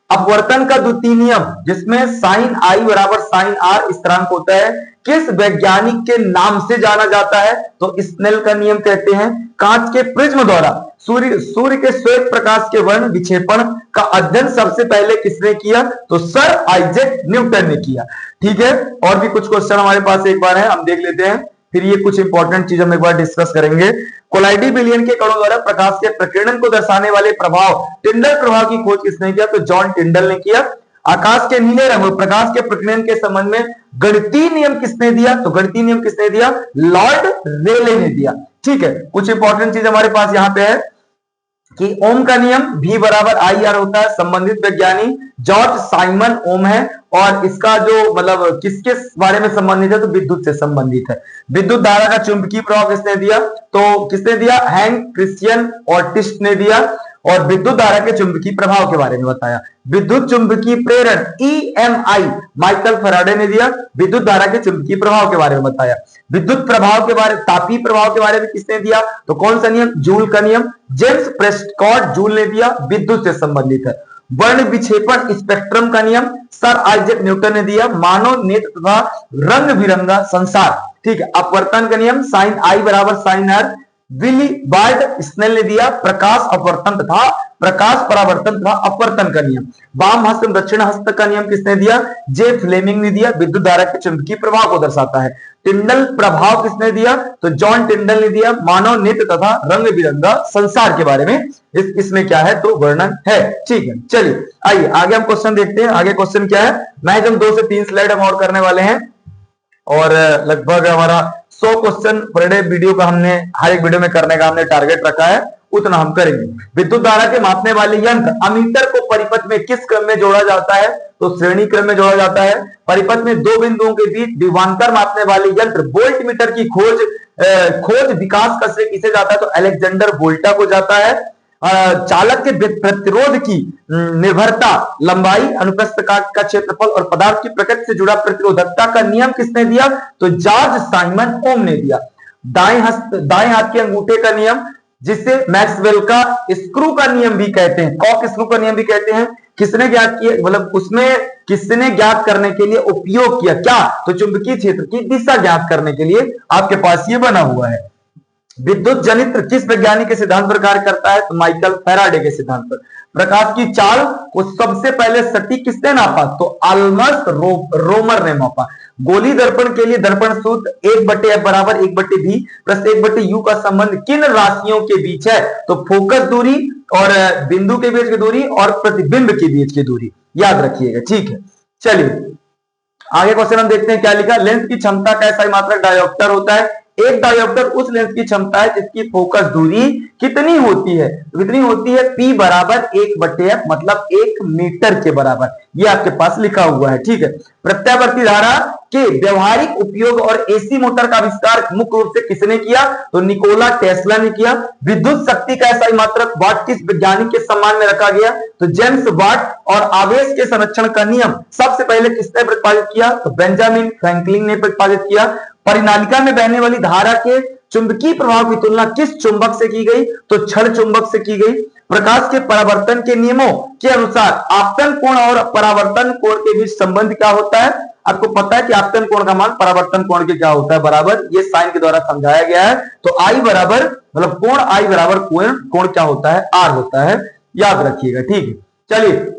अपवर्तन का द्वितीय नियम जिसमें साइन आई बराबर साइन आर स्थिरांक होता है किस वैज्ञानिक के नाम से जाना जाता है, तो स्नेल का नियम कहते हैं। कांच के प्रिज्म द्वारा सूर्य के श्वेत प्रकाश के वर्ण विक्षेपण का अध्ययन सबसे पहले किसने किया, तो सर आइजैक न्यूटन ने किया। ठीक है, और भी कुछ क्वेश्चन हमारे पास एक बार है, हम देख लेते हैं, फिर ये कुछ इंपॉर्टेंट चीज हम एक बार डिस्कस करेंगे। कोलाइडी बिलियन के कणों द्वारा प्रकाश के प्रकीर्णन को दर्शाने वाले प्रभाव टिंडल प्रभाव की खोज किसने किया, तो जॉन टिंडल ने किया। आकाश के नीले रंग और प्रकाश के प्रकीर्णन के संबंध में गणितीय नियम किसने दिया, तो गणितीय नियम किसने दिया, लॉर्ड रेले ने दिया। ठीक है, कुछ इंपॉर्टेंट चीज हमारे पास यहां पे है कि ओम का नियम V बराबर आई आर होता है। संबंधित वैज्ञानिक जॉर्ज साइमन ओम है, और इसका जो मतलब किसके बारे में संबंधित है, तो विद्युत से संबंधित है। विद्युत धारा का चुंबकीय प्रभाव किसने दिया, तो किसने दिया, हैंक क्रिश्चियन ऑर्टिस्ट ने दिया। और विद्युत धारा के चुंबकीय प्रभाव के बारे में बताया। विद्युत चुंबकीय प्रेरण EMI माइकल फैराडे ने दिया। विद्युत धारा के चुंबकीय प्रभाव के बारे में बताया। विद्युत प्रभाव के बारे तापीय प्रभाव के बारे में किसने दिया? तो कौन सा नियम? जूल का नियम। जेम्स प्रेस्कॉट जूल ने दिया, विद्युत से संबंधित है। वर्ण विक्षेपण स्पेक्ट्रम का नियम सर आइजैक न्यूटन ने दिया। मानव नेत्र तथा रंग बिरंगा संसार, ठीक है। अपवर्तन का नियम साइन आई बराबर sine R Willebrord Snell ने दिया। प्रकाश अपवर्तन तथा प्रकाश परावर्तन तथा अपवर्तन का नियम। वाम हस्त दक्षिण हस्त का नियम किसने दिया? जे फ्लेमिंग ने दिया। विद्युत धारा के चुंबकीय प्रभाव को दर्शाता है। टिंडल प्रभाव किसने दिया? तो जॉन टिंडल ने दिया। मानव नेत्र तथा रंग बिरंगा संसार के बारे में इसमें क्या है? तो वर्णन है, ठीक है। चलिए आइए आगे हम क्वेश्चन देखते हैं। आगे क्वेश्चन क्या है? महज हम 2 से 3 स्लाइड हम और करने वाले हैं और लगभग हमारा 100 क्वेश्चन पर डे वीडियो का हमने हर एक वीडियो में करने का हमने टारगेट रखा है, उतना हम करेंगे। विद्युत धारा के मापने वाले यंत्र अमीटर को परिपथ में किस क्रम में जोड़ा जाता है? तो श्रेणी क्रम में जोड़ा जाता है। परिपथ में 2 बिंदुओं के बीच विभवांतर मापने वाले यंत्र वोल्ट मीटर की खोज विकास कैसे किसे जाता है? तो अलेक्जेंडर वोल्टा को जाता है। चालक के प्रतिरोध की निर्भरता लंबाई अनुप्रस्थ काट का क्षेत्रफल और पदार्थ की प्रकृति से जुड़ा प्रतिरोधकता का नियम किसने दिया? तो जॉर्ज साइमन ओम ने दिया। दाएं हाथ के अंगूठे का नियम जिसे मैक्सवेल का स्क्रू का नियम भी कहते हैं, कॉक स्क्रू का नियम भी कहते हैं, किसने ज्ञात किया? मतलब उसमें किसने ज्ञात करने के लिए उपयोग किया? क्या? तो चुंबकीय क्षेत्र की दिशा ज्ञात करने के लिए आपके पास ये बना हुआ है। विद्युत जनित्र किस वैज्ञानिक के सिद्धांत पर कार्य करता है? तो माइकल फैराडे के सिद्धांत पर। प्रकाश की चाल को सबसे पहले सटीक किसने नापा? तो आल्मस रोमर ने मापा। गोली दर्पण के लिए दर्पण सूत्र 1/f बराबर 1/v प्लस 1/u का संबंध किन राशियों के बीच है? तो फोकस दूरी और बिंदु के बीच की दूरी और प्रतिबिंब के बीच की दूरी, याद रखिएगा, ठीक है। चलिए आगे क्वेश्चन हम देखते हैं क्या लिखा। लेंस की क्षमता का SI मात्रक डायोप्टर होता है। एक डायोप्टर उस लेंस की क्षमता है जिसकी फोकस दूरी कितनी होती है? कितनी होती है? P बराबर 1/f मतलब 1 मीटर के बराबर, ये आपके पास लिखा हुआ है, ठीक है। प्रत्यावर्ती धारा के व्यवहारिक उपयोग और AC मोटर का आविष्कार मुख्य रूप से किसने किया? तो निकोला टेस्ला ने किया। विद्युत शक्ति का SI मात्रक वाट किस वैज्ञानिक के सम्मान में रखा गया? तो जेम्स वाट। और आवेश के संरक्षण का नियम सबसे पहले किसने प्रतिपादित किया? तो बेंजामिन फ्रैंकलिन ने प्रतिपादित किया। परिनालिका में बहने वाली धारा के चुंबकीय प्रभाव की तुलना किस चुंबक से की गई? तो क्षण चुंबक से की गई। प्रकाश के परावर्तन के नियमों के अनुसार आपतन कोण और परावर्तन कोण के बीच संबंध क्या होता है? आपको पता है कि आपतन कोण का मान परावर्तन कोण के क्या होता है? बराबर, ये साइन के द्वारा समझाया गया है। तो आई बराबर मतलब कोण आई बराबर कोण क्या होता है? आर होता है, याद रखिएगा, ठीक है। चलिए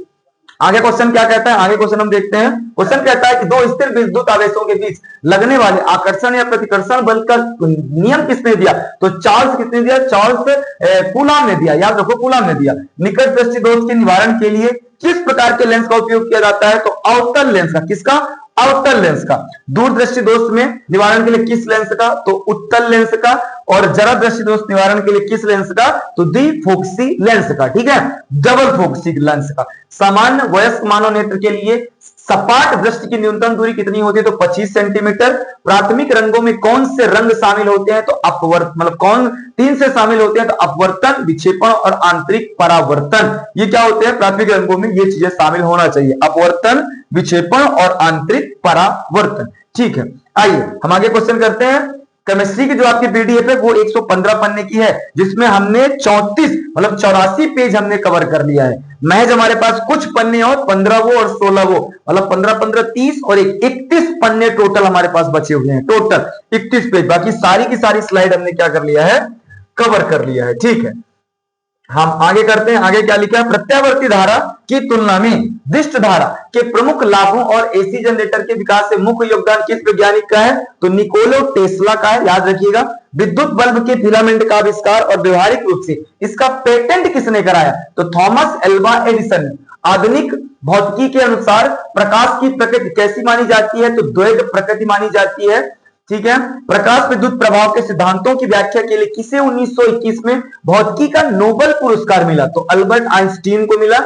आगे क्वेश्चन क्या कहता है? आगे क्वेश्चन हम देखते हैं। क्वेश्चन कहता है कि 2 स्थिर विद्युत आवेशों के बीच लगने वाले आकर्षण या प्रतिकर्षण बल का नियम किसने दिया? तो चार्ल्स किसने दिया? चार्ल्स कूलाम ने दिया, याद रखो कूलाम ने दिया। निकट दृष्टि दोष के निवारण के लिए किस प्रकार के लेंस का उपयोग किया जाता है? तो अवतल लेंस का। किसका? अवतल लेंस का। दूरदृष्टि दोष में निवारण के लिए किस लेंस का? तो उत्तल लेंस का। और जरा दृष्टि दोष निवारण के लिए किस लेंस का? तो द्विफोकसी लेंस का, ठीक है, डबल फोकसी लेंस का। सामान्य वयस्क मानव नेत्र के लिए सपाट दृष्टि की न्यूनतम दूरी कितनी होती है? तो 25 सेंटीमीटर। प्राथमिक रंगों में कौन से रंग शामिल होते हैं? तो अपवर्तन, मतलब कौन 3 से शामिल होते हैं? तो अपवर्तन, विक्षेपण और आंतरिक परावर्तन। ये क्या होते हैं? प्राथमिक रंगों में ये चीजें शामिल होना चाहिए, अपवर्तन, विक्षेपण और आंतरिक परावर्तन, ठीक है। आइए हम आगे क्वेश्चन करते हैं। केमिस्ट्री की जो आपकी पीडीएफ है वो 115 पन्ने की है, जिसमें हमने 34 मतलब 84 पेज हमने कवर कर लिया है। महज हमारे पास कुछ पन्ने और 15 वो और 16 वो मतलब 15 30 और 31 पन्ने टोटल हमारे पास बचे हुए हैं। टोटल 31 पेज, बाकी सारी की सारी स्लाइड हमने क्या कर लिया है? कवर कर लिया है, ठीक है। हम आगे करते हैं। आगे क्या लिखा है? प्रत्यावर्ती धारा की तुलना में दिष्ट धारा के प्रमुख लाभों और एसी जनरेटर के विकास से मुख्य योगदान किस वैज्ञानिक का है? तो निकोला टेस्ला का है, याद रखिएगा। विद्युत बल्ब के फिलामेंट का आविष्कार और व्यवहारिक रूप से इसका पेटेंट किसने कराया? तो थॉमस एल्वा एडिसन ने। आधुनिक भौतिकी के अनुसार प्रकाश की प्रकृति कैसी मानी जाती है? तो द्वैध प्रकृति मानी जाती है, ठीक है। प्रकाश विद्युत प्रभाव के सिद्धांतों की व्याख्या के लिए किसे 1921 में भौतिकी का नोबेल पुरस्कार मिला? तो अल्बर्ट आइंस्टीन को मिला।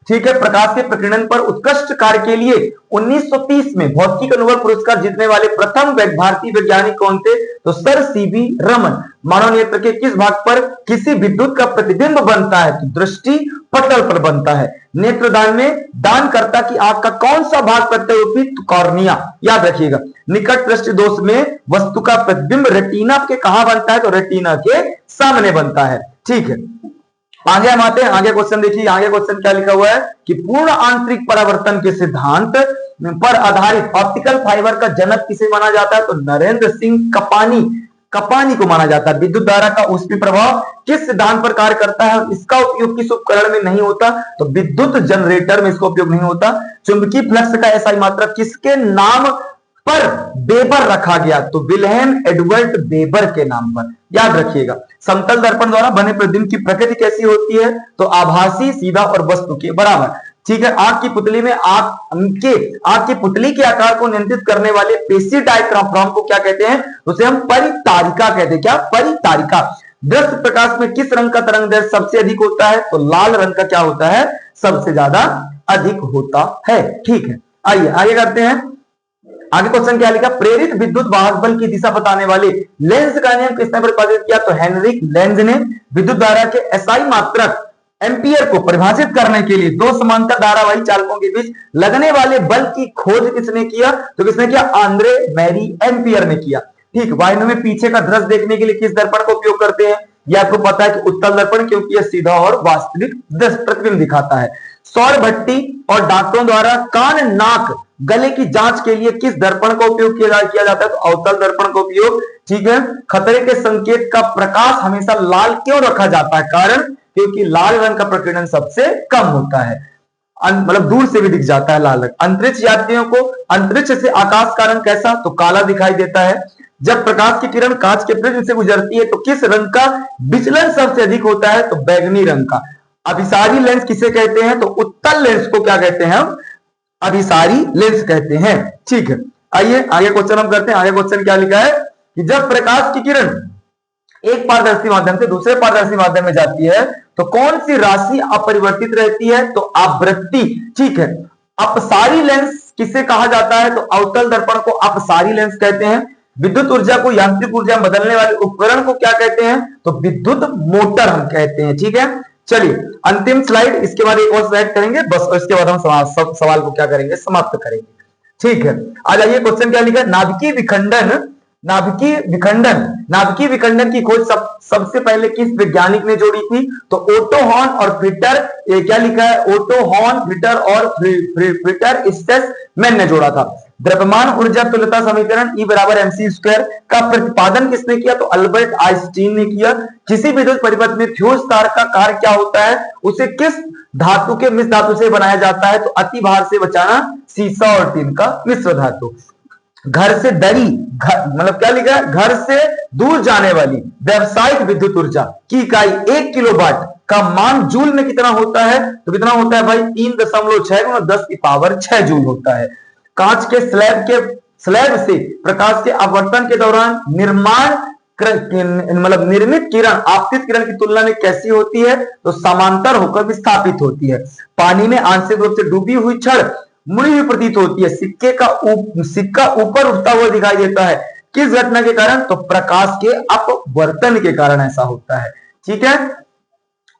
ठीक है। प्रकाश के प्रकीर्णन पर उत्कृष्ट कार्य के लिए 1930 में भौतिकी का नोबेल पुरस्कार जीतने वाले प्रथम भारतीय वैज्ञानिक कौन थे? तो सर सीवी रमन। मानव नेत्र के किस भाग पर किसी विद्युत का प्रतिबिंब बनता है? तो दृष्टि पटल पर बनता है। नेत्रदान में दानकर्ता की आंख का कौन सा भाग प्रत्यारोपी? तो कॉर्निया। याद रखिएगा। निकट दृष्टि दोष में वस्तु का प्रतिबिंब रेटिना के कहां बनता है? तो रेटिना के सामने बनता है। ठीक है, आगे हम आते हैं। आगे क्वेश्चन देखिए, आगे क्वेश्चन क्या लिखा हुआ है कि पूर्ण आंतरिक परावर्तन के सिद्धांत पर आधारित ऑप्टिकल फाइबर का जनक किसे माना जाता है? तो नरेंद्र सिंह कपानी को माना जाता है। विद्युत धारा का ऊष्मीय प्रभाव किस सिद्धांत पर कार्य करता है? इसका उपयोग किस उपकरण में नहीं होता? तो विद्युत जनरेटर में इसका उपयोग नहीं होता। चुंबकीय फ्लक्स का एसआई मात्रक किसके नाम पर वेबर रखा गया? तो विल्हेम एडवर्ड वेबर के नाम पर। याद रखिएगा। समतल दर्पण द्वारा बने प्रतिबिंब की प्रकृति कैसी होती है? तो आभासी, सीधा और वस्तु के बराबर। ठीक है। आंख की पुतली में आंख की पुतली के आकार को नियंत्रित करने वाले पेशी डायफ्राम को क्या कहते हैं? उसे हम परितारिका कहते हैं। क्या? परितारिका। दृश्य प्रकाश में किस रंग का तरंगदैर्घ्य सबसे अधिक होता है? तो लाल रंग का क्या होता है? सबसे ज्यादा अधिक होता है। ठीक है, आइए आगे करते हैं। आगे क्वेश्चन क्या लिखा? प्रेरित विद्युत वाहक बल की दिशा बताने वाले लेंस का नियम किसने प्रतिपादित किया? तो हेनरिक लेंज ने। विद्युत धारा के एसआई मात्रक एम्पियर को परिभाषित करने के लिए दो समांतर धारावाही चालकों के बीच लगने वाले बल की खोज किसने किया? तो किसने किया? आंद्रे मैरी एम्पियर ने किया। ठीक। वायु में पीछे का दृश्य देखने के लिए किस दर्पण का उपयोग करते हैं? यह आपको पता है कि उत्तल दर्पण, क्योंकि यह सीधा और वास्तविक दृश्य प्रतिबिंब दिखाता है। सौर भट्टी और डॉक्टरों द्वारा कान, नाक, गले की जांच के लिए किस दर्पण का उपयोग किया जाता है? तो अवतल दर्पण का उपयोग। ठीक है। खतरे के संकेत का प्रकाश हमेशा लाल क्यों रखा जाता है? कारण क्योंकि लाल रंग का प्रकीर्णन सबसे कम होता है, मतलब दूर से भी दिख जाता है लाल रंग। अंतरिक्ष यात्रियों को अंतरिक्ष से आकाश का रंग कैसा? तो काला दिखाई देता है। जब प्रकाश की किरण कांच के प्रिज्म से गुजरती है तो किस रंग का विचलन सबसे अधिक होता है? तो बैगनी रंग का। अभिसारी लेंस किसे कहते हैं? तो उत्तल लेंस को क्या कहते हैं? हम अभिसारी लेंस कहते हैं। ठीक है, आइए आगे क्वेश्चन हम करते हैं। आगे क्वेश्चन क्या लिखा है कि जब प्रकाश की किरण एक पारदर्शी माध्यम से दूसरे पारदर्शी माध्यम में जाती है तो कौन सी राशि अपरिवर्तित रहती है? तो आवृत्ति। ठीक है। अपसारी लेंस किसे कहा जाता है? तो अवतल दर्पण को अपसारी लेंस कहते हैं। विद्युत ऊर्जा को यांत्रिक ऊर्जा में बदलने वाले उपकरण को क्या कहते हैं? तो विद्युत मोटर हम कहते हैं। ठीक है, चलिए अंतिम स्लाइड, इसके बाद एक और स्लाइड करेंगे बस, और इसके बाद हम सवाल को क्या करेंगे? समाप्त करेंगे। ठीक है, आ जाइए क्वेश्चन क्या लिखा है? नाभिकीय विखंडन की खोज सबसे पहले किस वैज्ञानिक ने जोड़ी थी? तो ओटो हॉर्न और फ्रिटर। क्या लिखा है? ओटो हॉर्न, फ्रिटर और फ्रिटर स्ट्रेसमैन ने जोड़ा था। द्रव्यमान ऊर्जा तुल्यता समीकरण E बराबर mc स्क्वायर का प्रतिपादन किसने किया? तो अल्बर्ट आइंस्टीन ने किया। किसी विद्युत परिपथ में फ्यूज तार का कार्य क्या होता है? उसे किस धातु के मिश्र धातु से बनाया जाता है? तो अति भार से बचाना, सीसा और टीन का मिश्र धातु। घर से दरी, मतलब क्या लिखा है? घर से दूर जाने वाली व्यावसायिक विद्युत ऊर्जा की इकाई 1 किलोवाट का मान जूल में कितना होता है? तो कितना होता है भाई? 3.6 × 10⁶ जूल होता है। कांच के स्लैब से प्रकाश के अपवर्तन के दौरान निर्मित किरण आपतित किरण की तुलना में कैसी होती है? तो समांतर होकर विस्थापित होती है। पानी में आंशिक रूप से डूबी हुई छड़ मुड़ी हुई प्रतीत होती है। सिक्का ऊपर उठता हुआ दिखाई देता है। किस घटना के कारण? तो प्रकाश के अपवर्तन के कारण ऐसा होता है। ठीक है,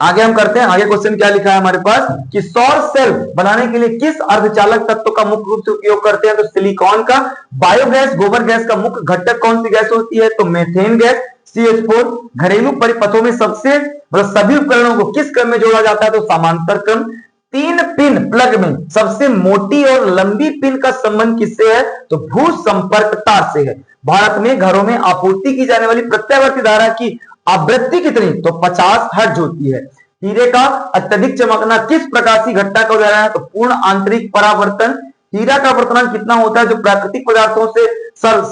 आगे हम करते हैं। आगे क्वेश्चन क्या लिखा है हमारे पास कि सौर सेल बनाने के लिए किस अर्धचालक तत्व का मुख्य रूप से उपयोग करते हैं? तो सिलिकॉन का। बायोगैस, गोबर गैस का मुख्य घटक कौन सी गैस होती है? तो मीथेन गैस, CH4। घरेलू परिपथों में सभी उपकरणों को किस क्रम में जोड़ा जाता है? तो समांतर क्रम। 3 पिन प्लग में सबसे मोटी और लंबी पिन का संबंध किससे है? तो भू संपर्क तार से है। भारत में घरों में आपूर्ति की जाने वाली प्रत्यावर्ती धारा की आवृत्ति कितनी? तो 50 हर्ट्ज होती है। हीरे का अत्यधिक चमकना किस प्रकाशीय घटना का उदाहरण है? तो पूर्ण आंतरिक परावर्तन। हीरा का अपवर्तन कितना होता है जो प्राकृतिक पदार्थों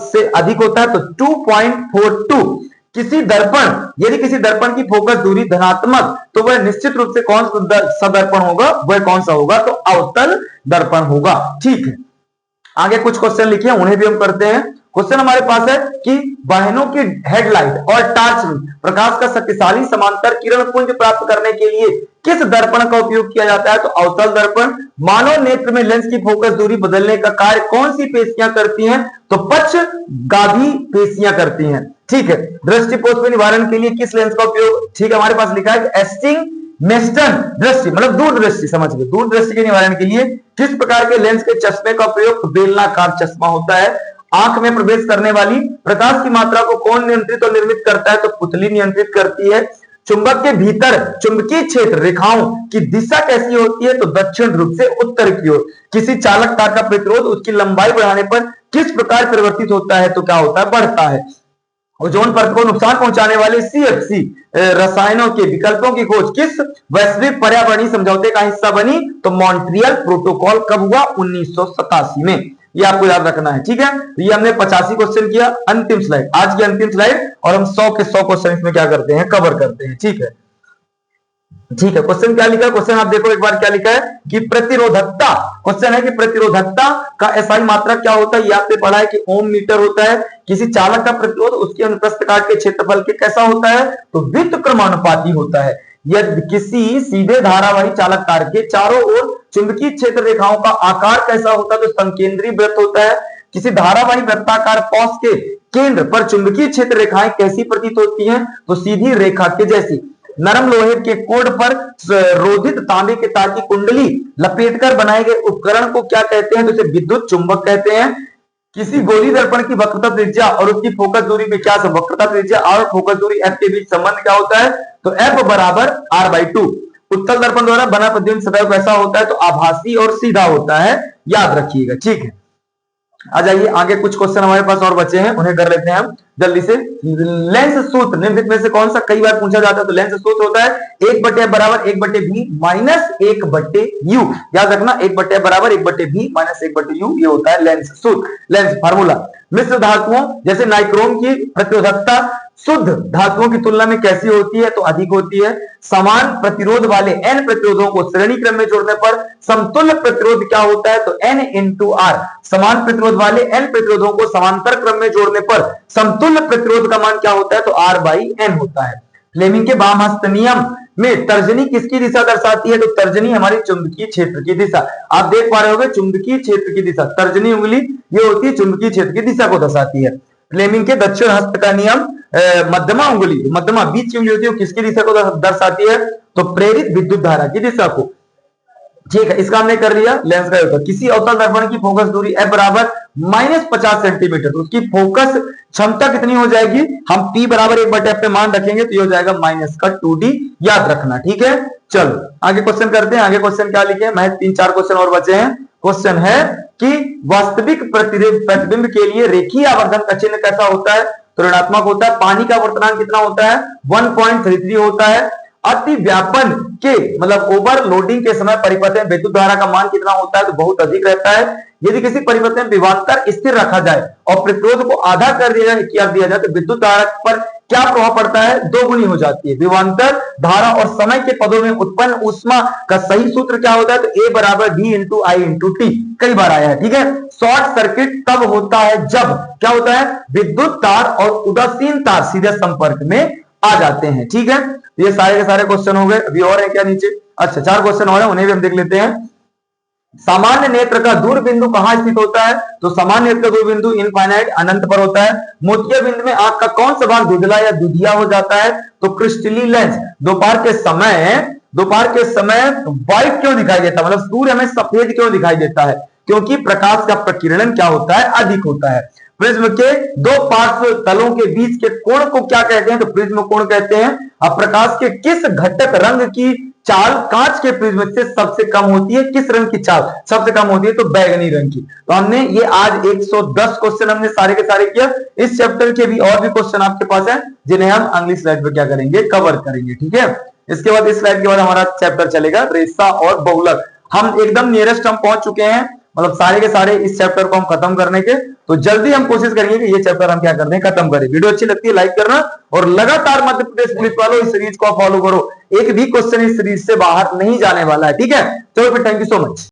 से अधिक होता है? तो 2.42। यदि किसी दर्पण की फोकस दूरी धनात्मक तो वह निश्चित रूप से कौन सा दर्पण होगा? वह कौन सा होगा? तो अवतल दर्पण होगा। ठीक है, आगे कुछ क्वेश्चन लिखिए, उन्हें भी हम करते हैं। क्वेश्चन हमारे पास है कि वाहनों की हेडलाइट और टार्च में प्रकाश का शक्तिशाली समांतर किरण पुंज प्राप्त करने के लिए किस दर्पण का उपयोग किया जाता है? तो अवतल दर्पण। मानव नेत्र में लेंस की फोकस दूरी बदलने का कार्य कौन सी पेशियां करती हैं? तो पक्षगामी पेशियां करती हैं। ठीक है। दृष्टिपोष में निवारण के लिए किस लेंस का उपयोग? ठीक है, हमारे पास लिखा है एस्टिंग मेस्टन दृष्टि, मतलब दूरदृष्टि, समझ लो दूरदृष्टि के निवारण के लिए किस प्रकार के लेंस के चश्मे का प्रयोग? बेलनाकार चश्मा होता है। आंख में प्रवेश करने वाली प्रकाश की मात्रा को कौन नियंत्रित और निर्मित करता है? तो पुतली नियंत्रित करती है। चुंबक के भीतर चुंबकीय क्षेत्र रेखाओं की दिशा कैसी होती है? तो दक्षिण ध्रुव से उत्तर की ओर। किसी चालक तार का प्रतिरोध उसकी लंबाई बढ़ाने पर किस प्रकार परिवर्तित होता है? तो क्या होता है? बढ़ता है। ओजोन परत को नुकसान पहुंचाने वाले सीएफसी रसायनों के विकल्पों की खोज किस वैश्विक पर्यावरणीय समझौते का हिस्सा बनी? तो मॉन्ट्रियल प्रोटोकॉल कब हुआ? 1987 में। ये आपको याद रखना है। ठीक है, तो ये हमने 85 क्वेश्चन किया। अंतिम स्लाइड, आज की अंतिम स्लाइड, और हम 100 के 100 क्वेश्चन इसमें क्या करते हैं? कवर करते हैं। ठीक है, ठीक है। क्वेश्चन क्या लिखा है? क्वेश्चन आप देखो एक बार क्या लिखा है कि प्रतिरोधकता। क्वेश्चन है कि प्रतिरोधकता का एसआई मात्रक क्या होता है? ये आपने पढ़ा है कि ओम मीटर होता है। किसी चालक का प्रतिरोध उसके अनुप्रस्थ काट के क्षेत्रफल के कैसा होता है? तो व्युत्क्रमानुपाती होता है। यदि किसी सीधे धारावाही चालक तार के चारों ओर चुंबकीय क्षेत्र रेखाओं का आकार कैसा होता है? तो संकेंद्रीय वृत्त होता है। किसी धारावाही वृत्ताकार पॉस के केंद्र पर चुंबकीय क्षेत्र रेखाएं कैसी प्रतीत होती हैं? तो सीधी रेखा के जैसी। नरम लोहे के कोड पर रोधित तांबे के तार की कुंडली लपेटकर बनाए गए उपकरण को क्या कहते हैं? तो इसे विद्युत चुंबक कहते हैं। किसी गोली दर्पण की वक्रता त्रिज्या और उसकी फोकस दूरी में क्या संबंध? वक्रता त्रिज्या और फोकस दूरी f के बीच संबंध क्या होता है? तो f बराबर r/2। उत्तल दर्पण द्वारा बना प्रतिबिंब सदैव कैसा होता है? तो आभासी और सीधा होता है, याद रखिएगा। ठीक है, आ जाइए आगे, कुछ क्वेश्चन हमारे पास और बचे हैं, उन्हें कर लेते हैं हम जल्दी से। लेंस सूत्र निम्नलिखित में से कौन सा कई बार पूछा जाता है? तो लेंस सूत्र होता है 1/f बराबर 1/v माइनस 1/u। याद रखना, 1/f बराबर 1/v माइनस 1/u, ये होता है लेंस सूत्र, लेंस फार्मूला। मिश्र धातुओं जैसे नाइक्रोम की प्रतिरोधकता शुद्ध धातुओं की तुलना में कैसी होती है? तो अधिक होती है। समान प्रतिरोध वाले n प्रतिरोधों को श्रेणी क्रम में जोड़ने पर समतुल्य प्रतिरोध क्या होता है? तो n इंटू r। समान प्रतिरोध वाले n प्रतिरोधों को समांतर क्रम में जोड़ने पर समतुल्य प्रतिरोध का मान क्या होता है? तो r/n होता है। फ्लेमिंग के वाम हस्त नियम में तर्जनी किसकी दिशा दर्शाती है? तो तर्जनी हमारी चुंबकीय क्षेत्र की दिशा। आप देख पा रहे होंगे चुंबकीय क्षेत्र की दिशा, तर्जनी उंगली ये होती है चुंबकीय क्षेत्र की दिशा को दर्शाती है। फ्लेमिंग के दक्षिण हस्त का नियम मध्यमा उंगली, मध्यमा बीच की उंगली होती है, किसकी दिशा को दर्शाती है? तो प्रेरित विद्युत धारा की दिशा को। ठीक है, इसका हमने कर लिया लेंस का होता है। किसी अवतल दर्पण की फोकस दूरी f बराबर -50 सेंटीमीटर, तो उसकी फोकस क्षमता कितनी हो जाएगी? हम p बराबर 1/f पे मान रखेंगे तो ये हो जाएगा -2d, याद रखना। ठीक है, चलो आगे क्वेश्चन करते हैं। आगे क्वेश्चन क्या लिखे? मैं 3-4 क्वेश्चन और बचे हैं। क्वेश्चन है कि वास्तविक प्रतिबिंब के लिए रेखीय आवर्धन का चिन्ह कैसा होता है? तो ऋणात्मक होता है। पानी का आवर्तनांक कितना होता है? 1.33 होता है। अति व्यापन के मतलब ओवरलोडिंग के समय परिपथ में विद्युत धारा का मान कितना होता है? तो बहुत अधिक रहता है। यदि किसी परिपथ में विभवांतर स्थिर रखा जाए और प्रतिरोध को आधा कर दिया जाए तो विद्युत धारा पर क्या प्रभाव पड़ता है? दोगुनी हो जाती है। विभवांतर धारा और समय के पदों में उत्पन्न ऊष्मा का सही सूत्र क्या होता है? तो A बराबर V into I into T, कई बार आया है। ठीक है, शॉर्ट सर्किट तब होता है जब क्या होता है? विद्युत तार और उदासीन तार सीधे संपर्क में आ जाते हैं। ठीक है, ये सारे के सारे क्वेश्चन हो गए। अभी और है क्या नीचे? अच्छा, 4 क्वेश्चन और हैं, उन्हें भी हम देख लेते हैं। सामान्य नेत्र का दूर बिंदु कहां स्थित होता है? तो सामान्य नेत्र का दूर बिंदु इनफाइनाइट अनंत पर होता है। मोतिया बिंदु में आंख का कौन सा भाग धुंधला या दुधिया हो जाता है? तो क्रिस्टली लेंस। दोपहर के समय व्हाइट क्यों दिखाई देता है? मतलब सूर्य हमें सफेद क्यों दिखाई देता है? क्योंकि प्रकाश का प्रकीर्णन क्या होता है? अधिक होता है। प्रिज्म के दो पार्श्व तलों के बीच के कोण को क्या कहते हैं? तो प्रिज्म कोण कहते हैं। अब प्रकाश के किस घटक रंग की चाल कांच के प्रिज्म से सबसे कम होती है? किस रंग की चाल सबसे कम होती है? तो बैगनी रंग की। तो हमने ये आज 110 क्वेश्चन हमने सारे के सारे किया। इस चैप्टर के भी और भी क्वेश्चन आपके पास है जिन्हें हम अगली स्लाइड पे क्या करेंगे? कवर करेंगे। ठीक है, इसके बाद इस स्लाइड के बाद हमारा चैप्टर चलेगा रेशा और बहुलक। हम एकदम नियरेस्ट हम पहुंच चुके हैं, मतलब सारे के सारे इस चैप्टर को हम खत्म करने के। तो जल्दी हम कोशिश करेंगे कि ये चैप्टर हम क्या कर दें? खत्म करें। वीडियो अच्छी लगती है लाइक करना और लगातार मध्य प्रदेश पुलिस वालों इस सीरीज को फॉलो करो। एक भी क्वेश्चन इस सीरीज से बाहर नहीं जाने वाला है। ठीक है, चलो फिर, थैंक यू सो मच।